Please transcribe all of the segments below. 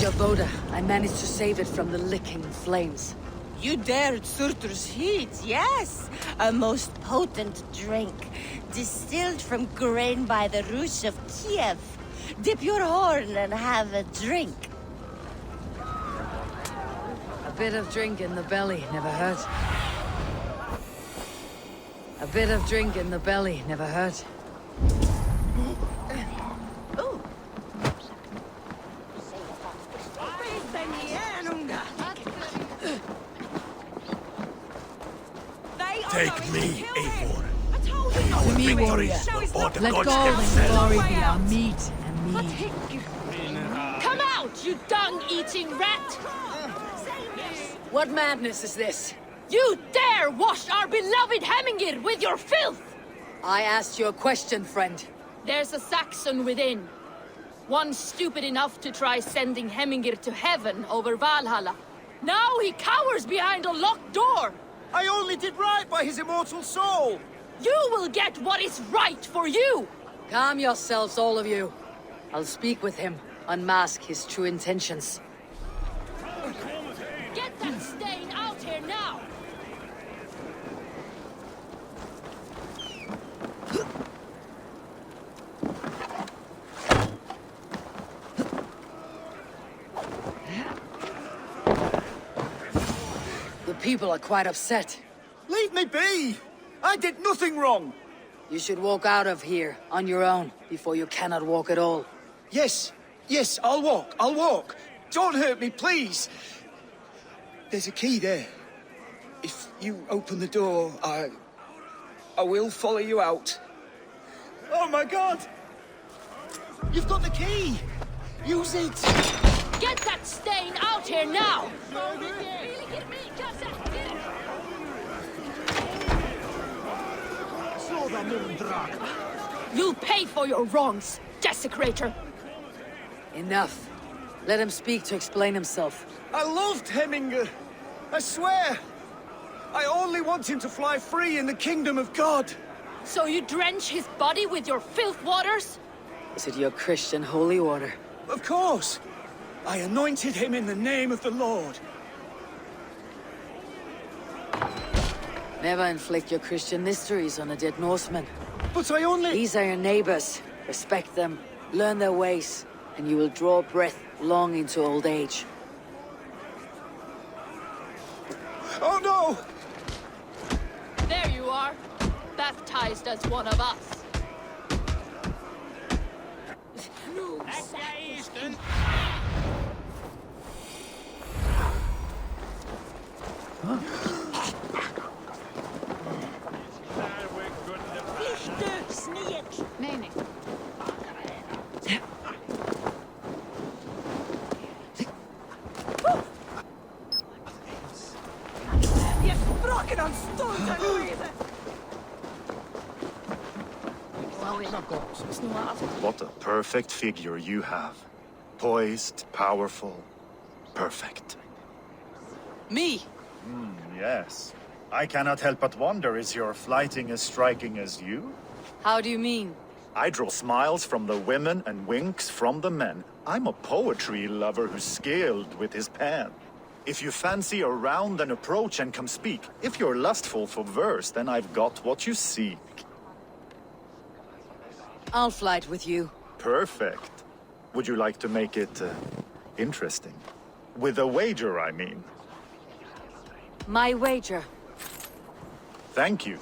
your Boda. I managed to save it from the licking flames. You dared Surtur's heat, yes. A most potent drink. Distilled from grain by the roots of Kiev. Dip your horn and have a drink. A bit of drink in the belly never hurt. A bit of drink in the belly never hurt. Take me, Eivor. To Our me, warrior. victories before the Let gods gold and themselves. glory be our meat and mead. Come out, you dung-eating rat! What madness is this? You dare wash our beloved Hemingir with your filth! I asked you a question, friend. There's a Saxon within. One stupid enough to try sending Hemingir to heaven over Valhalla. Now he cowers behind a locked door! I only did right by his immortal soul! You will get what is right for you! Calm yourselves, all of you. I'll speak with him, unmask his true intentions. Get that stain out here now! The people are quite upset. Leave me be! I did nothing wrong! You should walk out of here on your own before you cannot walk at all. Yes, I'll walk. Don't hurt me, please! There's a key there. If you open the door, I will follow you out. Oh my god! You've got the key! Use it! Get that stain out here now! You'll pay for your wrongs, desecrator! Enough. Let him speak to explain himself. I loved Hemingr. I swear. I only want him to fly free in the kingdom of God. So you drench his body with your filth waters? Is it your Christian holy water? Of course. I anointed him in the name of the Lord. Never inflict your Christian mysteries on a dead Norseman. But I only... These are your neighbors. Respect them, learn their ways, and you will draw breath long into old age. Oh no! There you are, baptized as one of us. Nee, nee. What a perfect figure you have. Poised, powerful, perfect. Me! Yes. I cannot help but wonder, is your flighting as striking as you? How do you mean? I draw smiles from the women and winks from the men. I'm a poetry lover who's skilled with his pen. If you fancy a round, then approach and come speak. If you're lustful for verse, then I've got what you seek. I'll flight with you. Perfect. Would you like to make it interesting? With a wager, I mean. My wager. Thank you.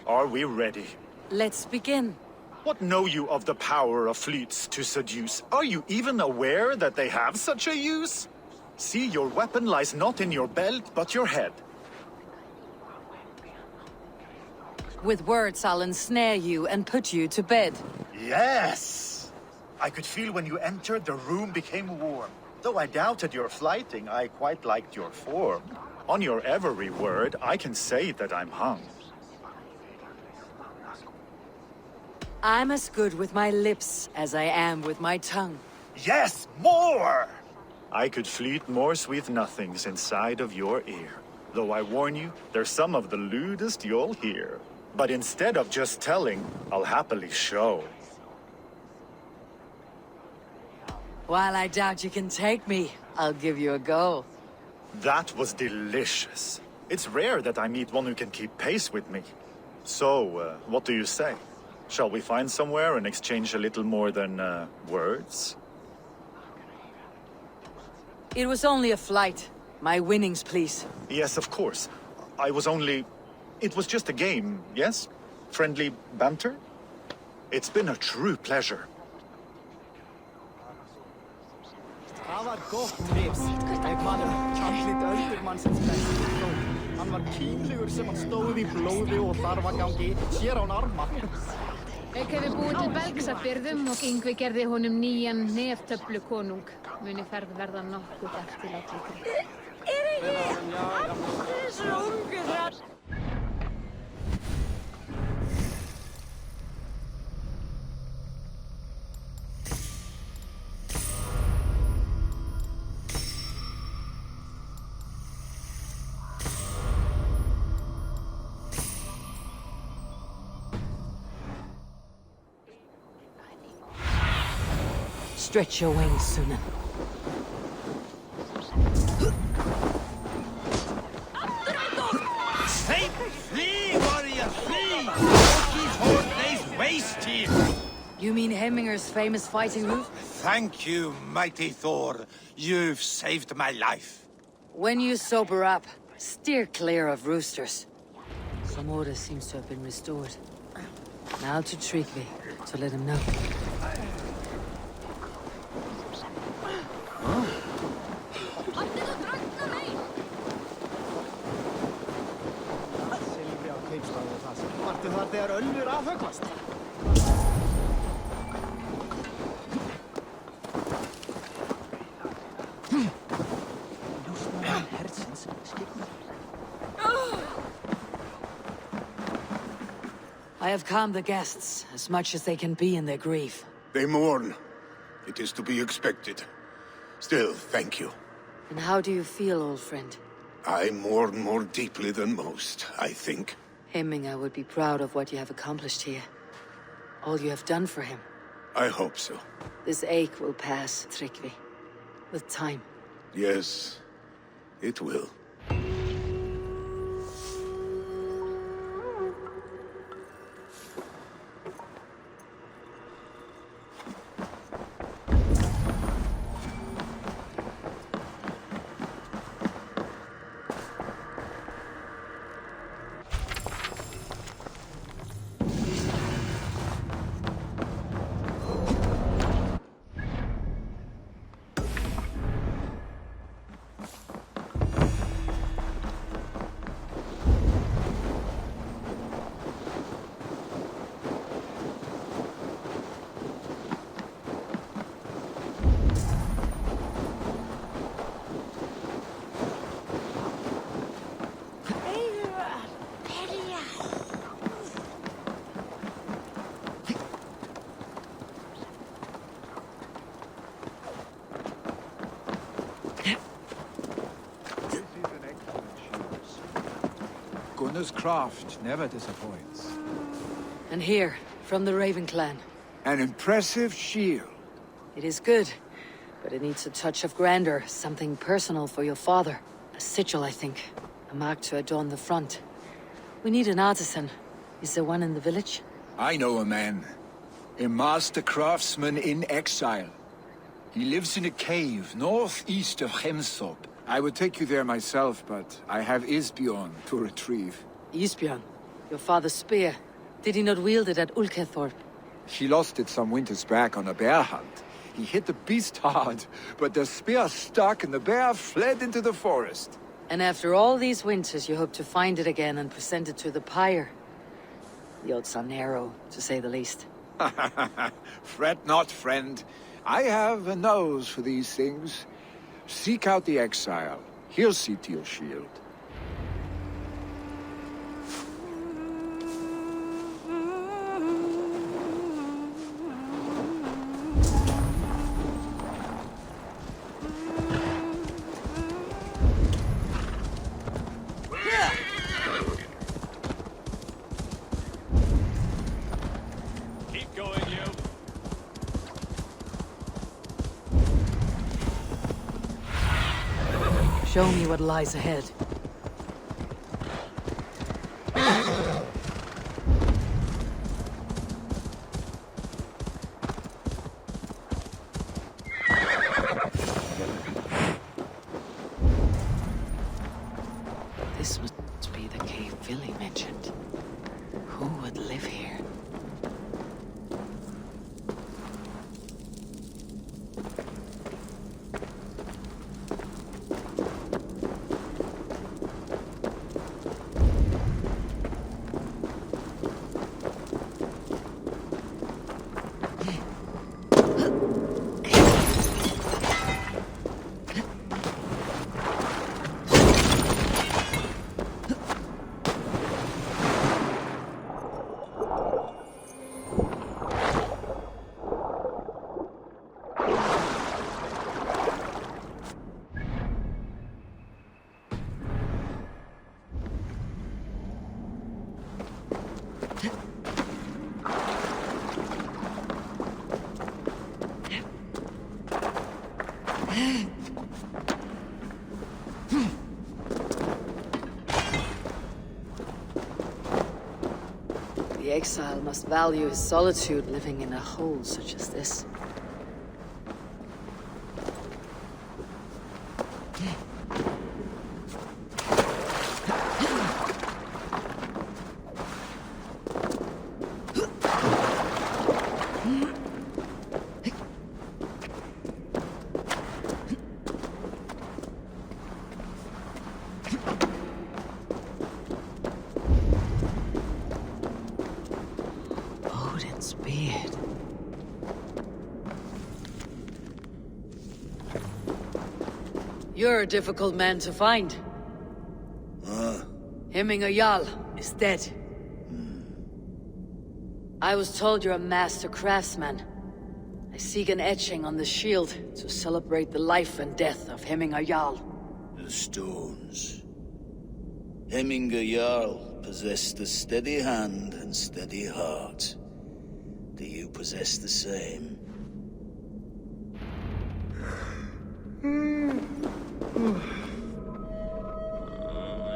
Are we ready? Let's begin. What know you of the power of fleets to seduce? Are you even aware that they have such a use? See, your weapon lies not in your belt, but your head. With words, I'll ensnare you and put you to bed. Yes! I could feel when you entered, the room became warm. Though I doubted your flighting, I quite liked your form. On your every word, I can say that I'm hung. I'm as good with my lips as I am with my tongue. Yes, more! I could fleet more sweet nothings inside of your ear. Though I warn you, they're some of the lewdest you'll hear. But instead of just telling, I'll happily show. While I doubt you can take me, I'll give you a go. That was delicious. It's rare that I meet one who can keep pace with me. So, what do you say? Shall we find somewhere and exchange a little more than, words? It was only a flight. My winnings, please. Yes, of course. It was just a game, yes? Friendly banter? It's been a true pleasure. Það var gott trips. Ég man kjallit öldurmannsins besti þó. Hann var kýlugur sem hann stóð í blóði og þarfagangi, sér án arma. Auk hefði búið til belgs að byrðum og Yngvi gerði honum nýjan neftöflukonung. Muni ferð verða nokkuð eftirlátlegri. Þessar ungu þar. Stretch your wings, Sunan. Flee, flee, warrior, flee! Loki's horse lays waste here! You mean Hemminger's famous fighting move? Thank you, mighty Thor. You've saved my life. When you sober up, steer clear of roosters. Some order seems to have been restored. Now to Tryggvi, to let him know. Silfri á kaupstað og það. Vartu þar þegar önnur afhöggvast? I have calmed the guests, as much as they can be in their grief. They mourn. It is to be expected. Still, thank you. And how do you feel, old friend? I mourn more deeply than most, I think. Hemminger would be proud of what you have accomplished here. All you have done for him. I hope so. This ache will pass, Tryggvi. With time. Yes, it will. Gunnar's craft never disappoints. And here, from the Raven clan. An impressive shield. It is good, but it needs a touch of grandeur, something personal for your father. A sigil, I think. A mark to adorn the front. We need an artisan. Is there one in the village? I know a man. A master craftsman in exile. He lives in a cave northeast of Hemsop. I would take you there myself, but I have Isbjorn to retrieve. Isbjorn, your father's spear. Did he not wield it at Ulkethorp? He lost it some winters back on a bear hunt. He hit the beast hard, but the spear stuck and the bear fled into the forest. And after all these winters, you hope to find it again and present it to the pyre. The odds are narrow, to say the least. Fret not, friend. I have a nose for these things. Seek out the exile. He'll see to your shield. Keep going, you. Show me what lies ahead. This must be the cave Billy mentioned. Who would live here? The exile must value his solitude living in a hole such as this. Odin's beard. You're a difficult man to find. Hemminger Jarl is dead. I was told you're a master craftsman. I seek an etching on the shield to celebrate the life and death of Hemminger Jarl. The stones. Hemminger Jarl possessed a steady hand and steady heart. Do you possess the same?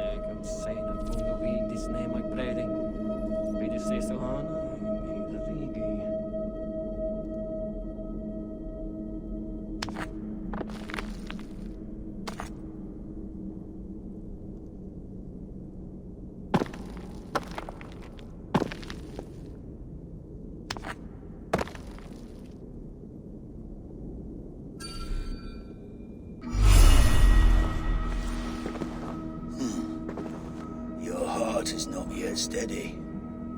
Jeg kan se at funge vid i snæ mig bredde. Vil du se så hana? Hele rige. Is not yet steady.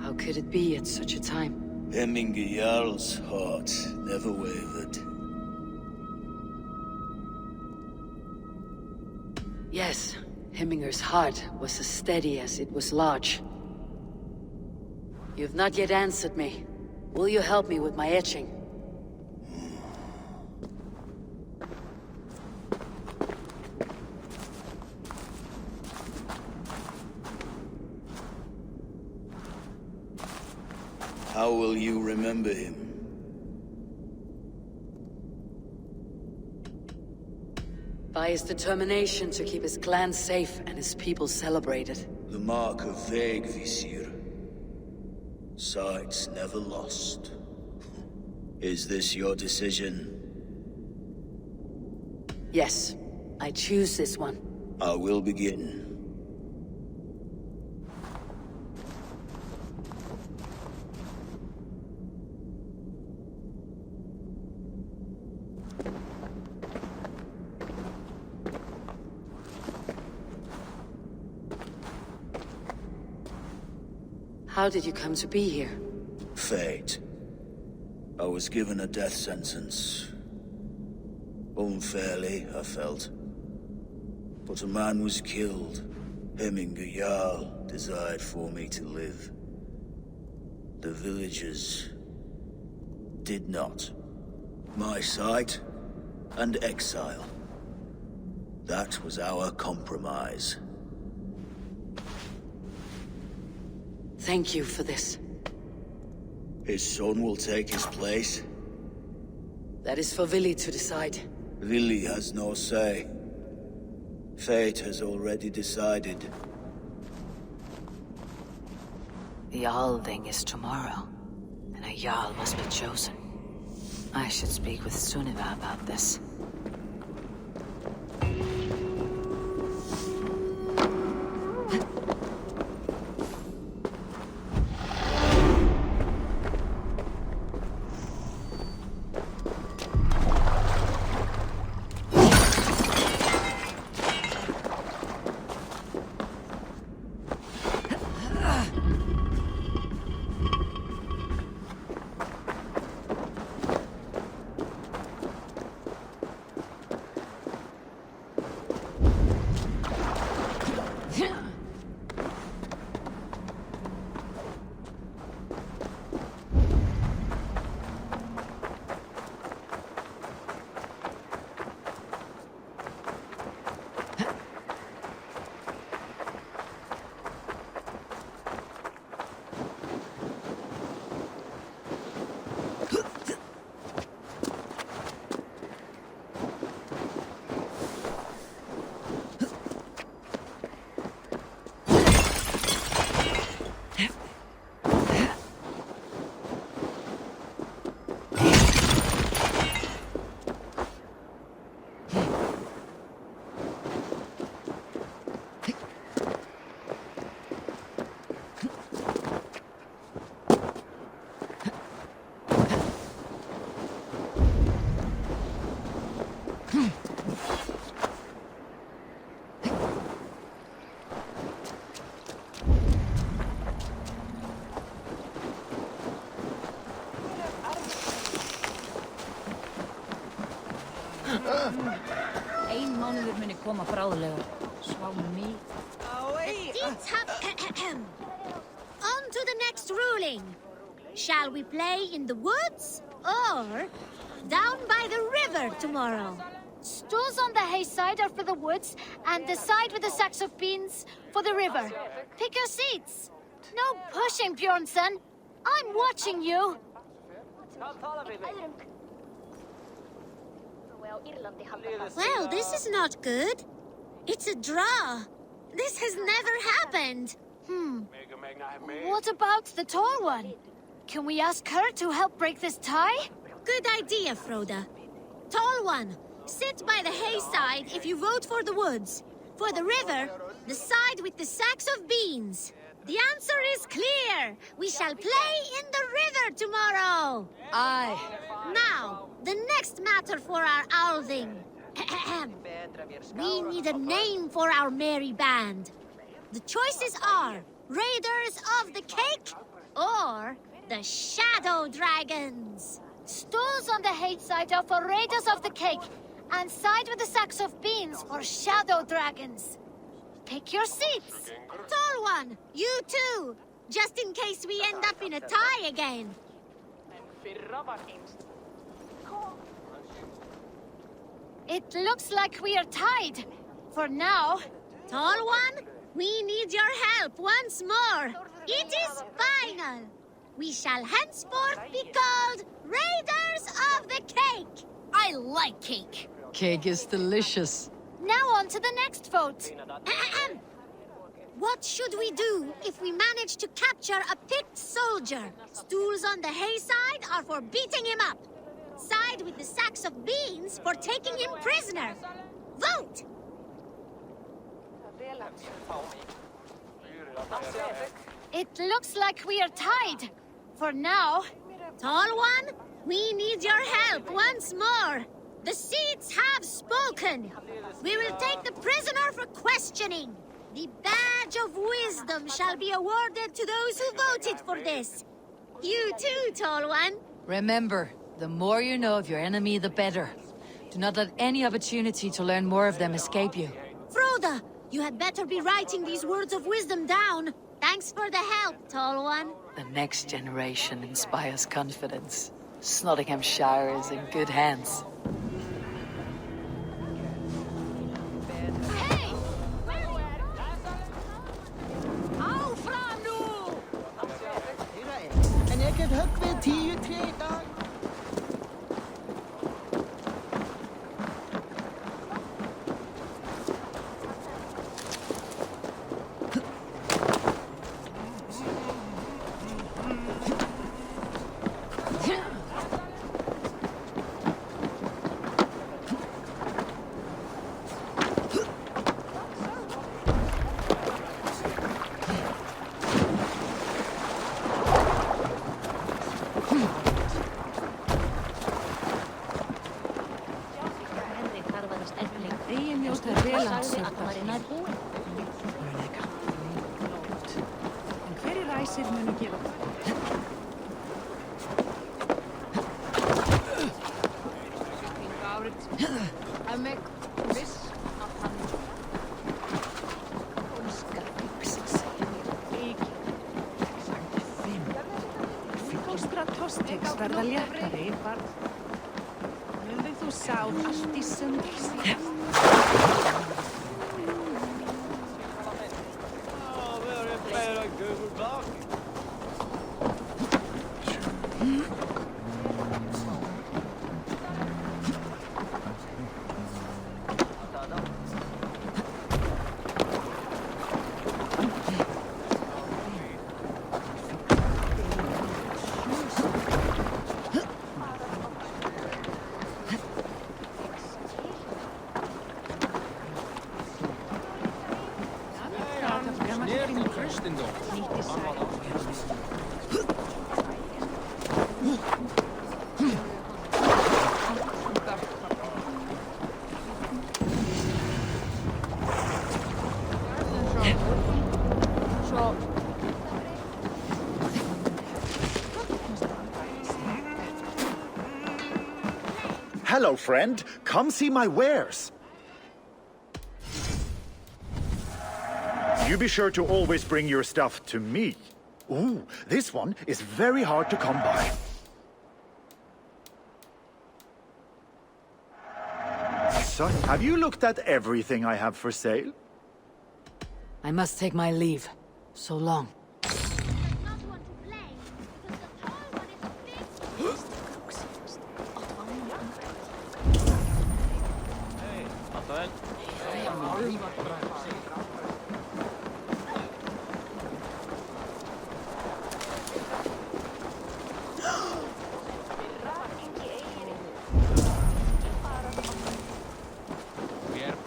How could it be at such a time? Hemminger Jarl's heart never wavered. Yes, Hemminger's heart was as steady as it was large. You've not yet answered me. Will you help me with my etching? How will you remember him? By his determination to keep his clan safe and his people celebrated. The mark of Visir. Sights never lost. Is this your decision? Yes, I choose this one. I will begin. How did you come to be here? Fate. I was given a death sentence. Unfairly, I felt. But a man was killed. Hemminger Jarl desired for me to live. The villagers did not. My sight and exile. That was our compromise. Thank you for this. His son will take his place. That is for Vili to decide. Vili has no say. Fate has already decided. The Althing is tomorrow, and a Jarl must be chosen. I should speak with Sunniva about this. Ein mánuður muni koma bráðlega. Svá mig. On to the next ruling. Shall we play in the woods or down by the river tomorrow? Stools on the hay side are for the woods, and the side with the sacks of beans for the river. Pick your seats. No pushing, Bjornsson. I'm watching you. Well, this is not good. It's a draw. This has never happened. What about the tall one? Can we ask her to help break this tie? Good idea, Froda. Tall one, sit by the hay side if you vote for the woods. For the river, the side with the sacks of beans. The answer is clear. We shall play in the river tomorrow. Aye. Now, the next matter for our Althing. We need a name for our merry band. The choices are Raiders of the Cake or the Shadow Dragons. Stools on the hay side are for Raiders of the Cake, and side with the sacks of beans for Shadow Dragons. Pick your seats. Tall one, you too, just in case we end up in a tie again. It looks like we are tied. For now. Tall one, we need your help once more. It is final. We shall henceforth be called Raiders of the Cake. I like cake. Cake is delicious. Now on to the next vote. What should we do if we manage to capture a picked soldier? Stools on the hay side are for beating him up. Side with the sacks of beans for taking him prisoner. Vote! It looks like we are tied. For now. Tall one, we need your help once more. The seats have spoken. We will take the prisoner for questioning. The badge of wisdom shall be awarded to those who voted for this. You too, Tall One. Remember, the more you know of your enemy, the better. Do not let any opportunity to learn more of them escape you. Froda, you had better be writing these words of wisdom down. Thanks for the help, Tall One. The next generation inspires confidence. Snotinghamscire is in good hands. En ég get höggvið 10 tré í dag. njóta velandsöldar. En hver ræsir munu gefa það? Ef mig viss að hann óskar yksis ekki. Fólkstra Tostex verða léttari, barn. Vilðu þú sáð allt í sundur síðan? Hello, friend. Come see my wares. You be sure to always bring your stuff to me. Ooh, this one is very hard to come by. So, have you looked at everything I have for sale? I must take my leave. So long.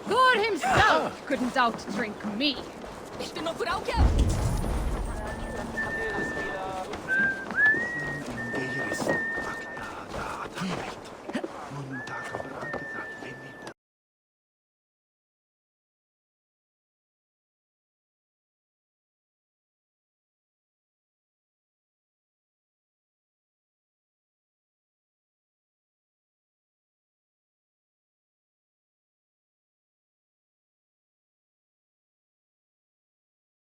Thor himself couldn't out-drink me. Viltu nokkur ágjöf?